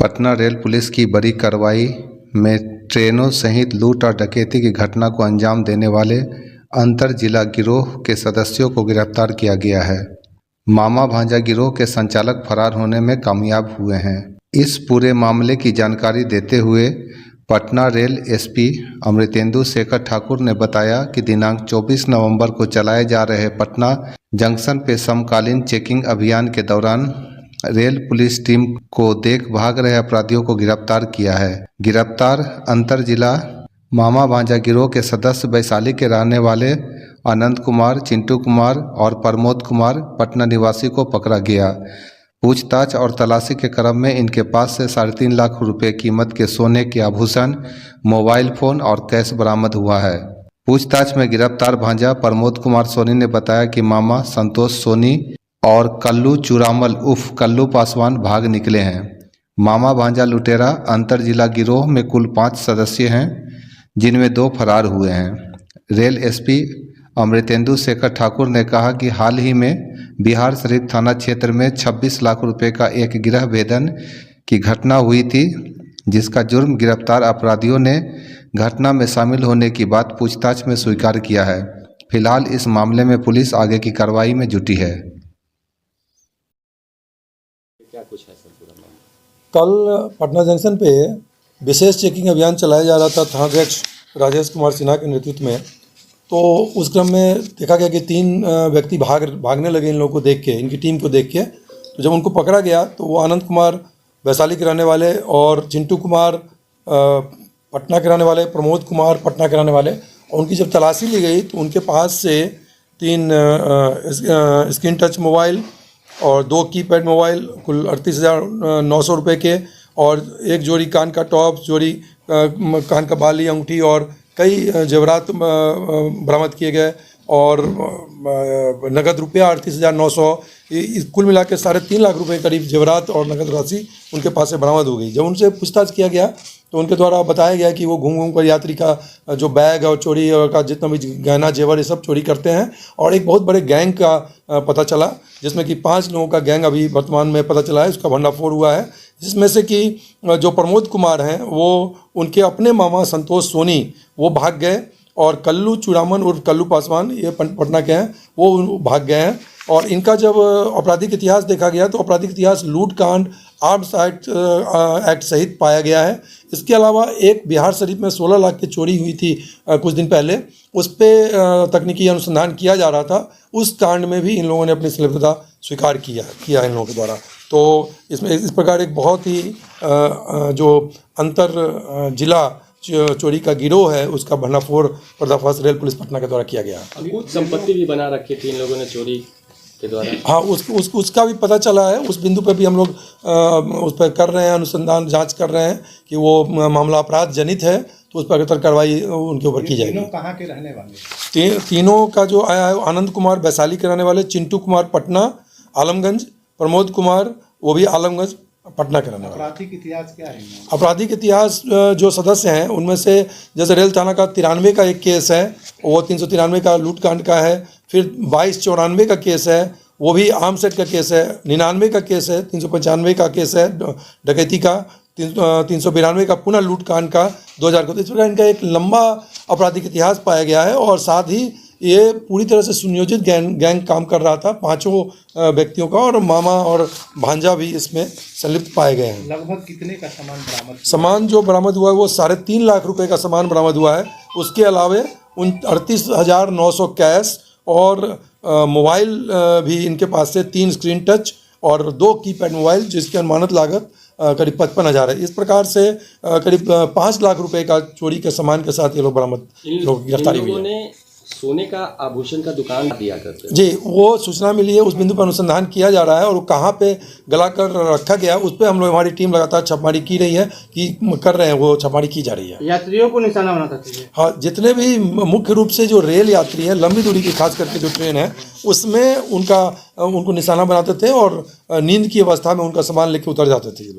Patna rail police की बड़ी कार्रवाई में ट्रेनों सहित लूट और डकैती की घटना को अंजाम देने वाले अंतर जिला गिरोह के सदस्यों को गिरफ्तार किया गया है। मामा भांजा गिरोह के संचालक फरार होने में कामयाब हुए हैं। इस पूरे मामले की जानकारी देते हुए पटना रेल एसपी अमृतेंदु शेखर ठाकुर ने बताया कि दिनांक 24 नवंबर को चलाए जा रहे पटना जंक्शन पे समकालीन चेकिंग अभियान के दौरान रेल पुलिस टीम को देख भाग रहे अपराधियों को गिरफ्तार किया है। गिरफ्तार अंतर जिला मामा भांजा गिरोह के सदस्य वैशाली के रहने वाले आनंद कुमार, चिंटू कुमार और प्रमोद कुमार पटना निवासी को पकड़ा गया। पूछताछ और तलाशी के क्रम में इनके पास से 3.5 लाख रुपए कीमत के सोने के आभूषण, मोबाइल फोन और कैश बरामद हुआ है। पूछताछ में गिरफ्तार भांजा प्रमोद कुमार सोनी ने बताया कि मामा संतोष सोनी और कल्लू चूरामल उर्फ कल्लू पासवान भाग निकले हैं। मामा भांजा लुटेरा अंतर जिला गिरोह में कुल 5 सदस्य हैं, जिनमें 2 फरार हुए हैं। रेल एसपी अमृतेंदु शेखर ठाकुर ने कहा कि हाल ही में बिहार शरीफ थाना क्षेत्र में 26 लाख रुपए का एक गृह भेदन की घटना हुई थी, जिसका जुर्म गिरफ्तार अपराधियों ने घटना में शामिल होने की बात पूछताछ में स्वीकार किया है। फिलहाल इस मामले में पुलिस आगे की कार्रवाई में जुटी है। क्या कुछ है सर पूरा मामला? कल पटना जंक्शन पे विशेष चेकिंग अभियान चलाया जा रहा था थानाध्यक्ष राजेश कुमार सिन्हा के नेतृत्व में। तो उस क्रम में देखा गया कि 3 व्यक्ति भागने लगे इन लोगों को देख के, इनकी टीम को देख के। तो जब उनको पकड़ा गया तो वो आनंद कुमार वैशाली के रहने वाले और चिंटू कुमार पटना के रहने वाले, प्रमोद कुमार पटना के रहने वाले, और उनकी जब तलाशी ली गई तो उनके पास से 3 स्क्रीन टच मोबाइल और 2 कीपैड मोबाइल कुल 38,900 रुपये के, और एक जोड़ी कान का टॉप, जोड़ी कान का बाली, अंगूठी और कई जेवरात बरामद किए गए, और नगद रुपया 38,900, कुल मिला के 3.5 लाख रुपए करीब जेवरात और नगद राशि उनके पास से बरामद हो गई। जब उनसे पूछताछ किया गया तो उनके द्वारा बताया गया कि वो घूम कर यात्री का जो बैग और चोरी का जितना भी गहना जेवर ये सब चोरी करते हैं, और एक बहुत बड़े गैंग का पता चला, जिसमें कि 5 लोगों का गैंग अभी वर्तमान में पता चला है, उसका भंडाफोड़ हुआ है। जिसमें से कि जो प्रमोद कुमार हैं वो उनके अपने मामा संतोष सोनी वो भाग गए, और कल्लू चूरामन उर्फ कल्लू पासवान ये पटना के हैं, वो भाग गए हैं। और इनका जब आपराधिक इतिहास देखा गया तो आपराधिक इतिहास लूटकांड, आर्म्स एक्ट सहित पाया गया है। इसके अलावा एक बिहार शरीफ में 16 लाख की चोरी हुई थी कुछ दिन पहले, उस पर तकनीकी अनुसंधान किया जा रहा था। उस कांड में भी इन लोगों ने अपनी संलिप्तता स्वीकार किया इन लोगों के द्वारा। तो इसमें इस प्रकार एक बहुत ही जो अंतर जिला चोरी का गिरोह है उसका भंडाफोड़ पर्दाफाश रेल पुलिस पटना के द्वारा किया गया। कुछ संपत्ति भी बना रखी थी इन लोगों ने चोरी के द्वारा। हाँ, उसका भी पता चला है। उस बिंदु पर भी हम लोग उस पर कर रहे हैं अनुसंधान, जांच कर रहे हैं कि वो मामला अपराध जनित है, तो उस पर अगतर कार्रवाई उनके ऊपर की जाएगी। तीनों कहाँ के रहने वाले? तीनों का जो आया है, आनंद कुमार वैशाली के रहने वाले, चिंटू कुमार पटना आलमगंज, प्रमोद कुमार वो भी आलमगंज पटना के रहने वाले। आपराधिक इतिहास क्या है? आपराधिक इतिहास जो सदस्य हैं उनमें से जैसे रेल थाना का 93 का एक केस है, वो 393 का लूटकांड का है। फिर 2294 का केस है, वो भी आर्म सेट का केस है। 99 का केस है, 395 का केस है डकैती का, 392 का पुनः लूटकांड का 2000 का। इस प्रकार इनका एक लंबा आपराधिक इतिहास पाया गया है, और साथ ही ये पूरी तरह से सुनियोजित गैंग काम कर रहा था। 5 व्यक्तियों का, और मामा और भांजा भी इसमें संलिप्त पाए गए हैं। लगभग कितने का सामान बरामद? सामान जो बरामद हुआ है वो 3.5 लाख रुपए का सामान बरामद हुआ है। उसके अलावे 38,900 कैश और मोबाइल भी इनके पास से 3 स्क्रीन टच और 2 कीपैड मोबाइल, जिसकी अनुमानित लागत करीब 55,000 है। इस प्रकार से करीब 5 लाख रुपए का चोरी के सामान के साथ ये लोग बरामद गिरफ्तारी हुई है। सोने का आभूषण का दुकान दिया करते हैं। जी, वो सूचना मिली है, उस बिंदु पर अनुसंधान किया जा रहा है, और वो कहाँ पे गला कर रखा गया उस पर हम लोग, हमारी टीम लगातार छापेमारी की रही है, कि कर रहे हैं, वो छापेमारी की जा रही है। यात्रियों को निशाना बनाता है? हाँ, जितने भी मुख्य रूप से जो रेल यात्री हैं, लंबी दूरी की खास करके जो ट्रेन है, उसमें उनको निशाना बनाते थे, और नींद की अवस्था में उनका सामान लेके उतर जाते थे ये लोग।